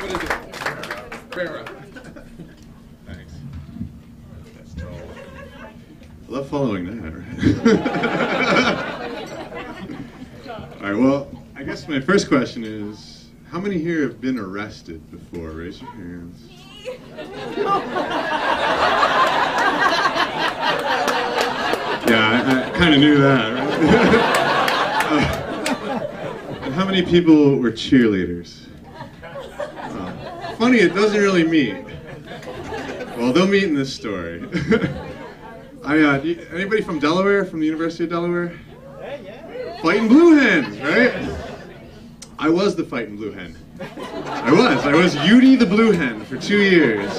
What is it? Farrah. Thanks. I love following that, right? All right, well, I guess my first question is, how many here have been arrested before? Raise your hands. Yeah, I kind of knew that, right? And how many people were cheerleaders? Funny, it doesn't really meet. Well, they'll meet in this story. Anybody from Delaware, from the University of Delaware? Fighting Blue Hens, right? I was the Fighting Blue Hen. I was Yudi the Blue Hen for 2 years.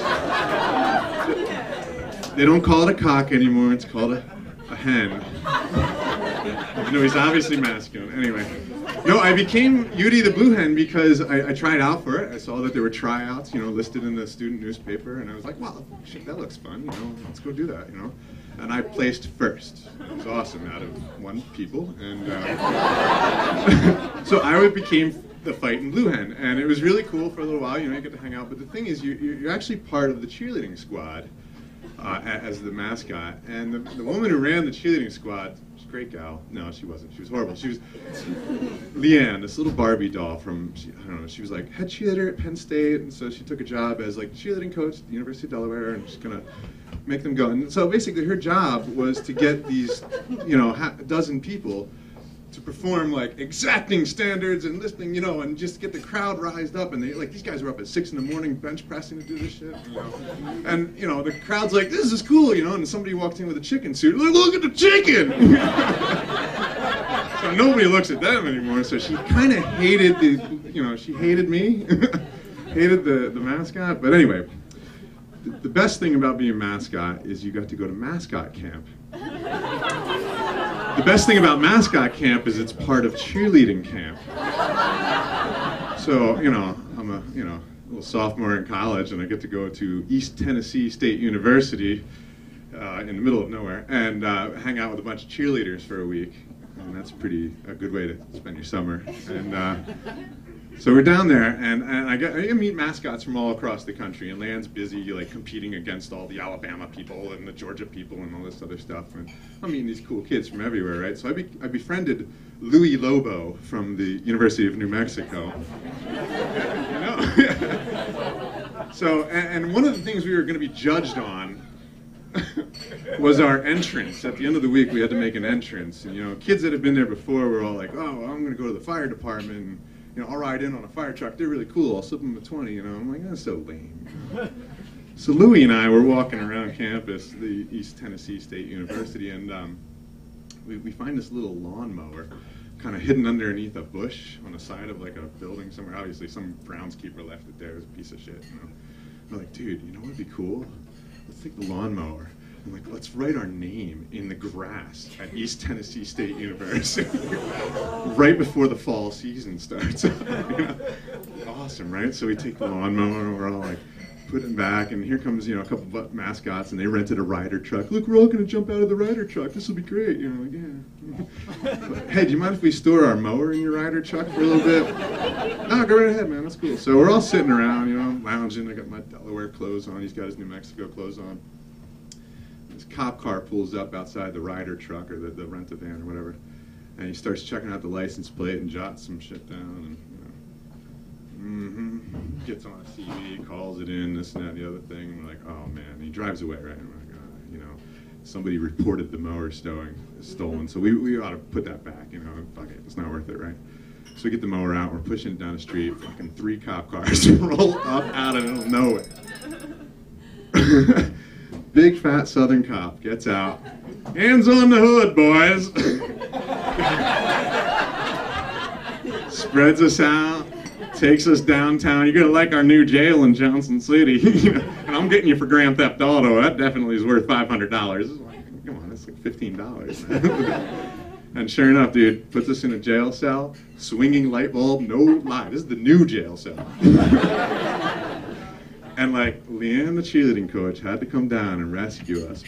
They don't call it a cock anymore, it's called a hen. You know, he's obviously masculine. Anyway. No, I became Yudi the Blue Hen because I tried out for it. I saw that there were tryouts, you know, listed in the student newspaper, and I was like, wow, shit, that looks fun, you know, let's go do that, you know. And I placed first. It was awesome, out of 1 people, and so I became the Fighting Blue Hen, and it was really cool for a little while, you know, you get to hang out, but the thing is, you're actually part of the cheerleading squad as the mascot, and the woman who ran the cheerleading squad, she's a great gal. No, she wasn't. She was horrible. She was Leanne, this little Barbie doll from, I don't know, she was like head cheerleader at Penn State, and so she took a job as like cheerleading coach at the University of Delaware, and she's gonna make them go. And so basically her job was to get these, you know, a dozen people to perform like exacting standards and listening, you know, and just get the crowd rised up. And they, like, these guys were up at 6 in the morning bench pressing to do this shit, you know. And, you know, the crowd's like, this is cool, you know, and somebody walked in with a chicken suit, look at the chicken! So nobody looks at them anymore, so she kind of hated the, you know, she hated me, hated the mascot. But anyway, the best thing about being a mascot is you got to go to mascot camp. The best thing about mascot camp is it's part of cheerleading camp. So, you know, I'm a little sophomore in college, and I get to go to East Tennessee State University in the middle of nowhere and hang out with a bunch of cheerleaders for a week. And that's a good way to spend your summer. And so we're down there, and I meet mascots from all across the country, and Land's busy like competing against all the Alabama people and the Georgia people and all this other stuff. And I'm meeting these cool kids from everywhere, right? So I befriended Louis Lobo from the University of New Mexico. You know? So, and one of the things we were going to be judged on was our entrance. At the end of the week, we had to make an entrance. And, you know, kids that had been there before were all like, oh, well, I'm going to go to the fire department. And, you know, I'll ride in on a fire truck. They're really cool. I'll slip them a 20, you know. I'm like, that's so lame. So Louis and I were walking around campus, the East Tennessee State University, and we find this little lawnmower kind of hidden underneath a bush on the side of like a building somewhere. Obviously, some groundskeeper left it there. It was a piece of shit, you know. We're like, dude, you know what would be cool? Let's take the lawnmower. I'm like, let's write our name in the grass at East Tennessee State University right before the fall season starts. You know? Awesome, right? So we take the lawnmower and we're all like putting it back, and here comes, you know, a couple of mascots, and they rented a Ryder truck. Look, we're all going to jump out of the Ryder truck. This will be great. You know, like, yeah. Hey, do you mind if we store our mower in your Ryder truck for a little bit? No, go right ahead, man. That's cool. So we're all sitting around, you know, lounging. I got my Delaware clothes on. He's got his New Mexico clothes on. This cop car pulls up outside the Ryder truck, or the rent-a-van or whatever, and he starts checking out the license plate and jots some shit down, and, you know, gets on a CV, calls it in, this and that and the other thing, and we're like, oh man, and he drives away, right? And we're like, you know, somebody reported the mower stolen, so we ought to put that back, you know, fuck it, it's not worth it, right? So we get the mower out, we're pushing it down the street, fucking 3 cop cars roll up out of nowhere. Big fat Southern cop gets out. Hands on the hood, boys. Spreads us out, takes us downtown. You're gonna like our new jail in Johnson City. You know, and I'm getting you for Grand Theft Auto. That definitely is worth $500. Like, come on, that's like $15. And sure enough, dude, puts us in a jail cell. Swinging light bulb, no lie. This is the new jail cell. And like, Leanne, the cheerleading coach, had to come down and rescue us.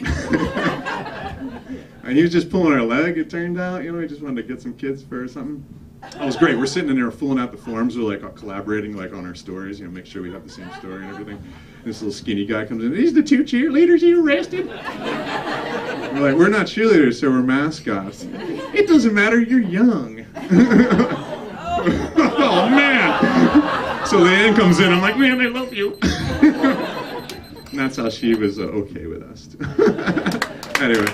And he was just pulling our leg, it turned out. You know, he just wanted to get some kids for something. That was great. We're sitting in there filling out the forms. We're like collaborating like on our stories, make sure we have the same story and everything. This little skinny guy comes in. These are the 2 cheerleaders you arrested. We're like, we're not cheerleaders, so we're mascots. It doesn't matter. You're young. Oh man. So Leanne comes in. I'm like, man, I love you. And that's how she was okay with us. Anyway.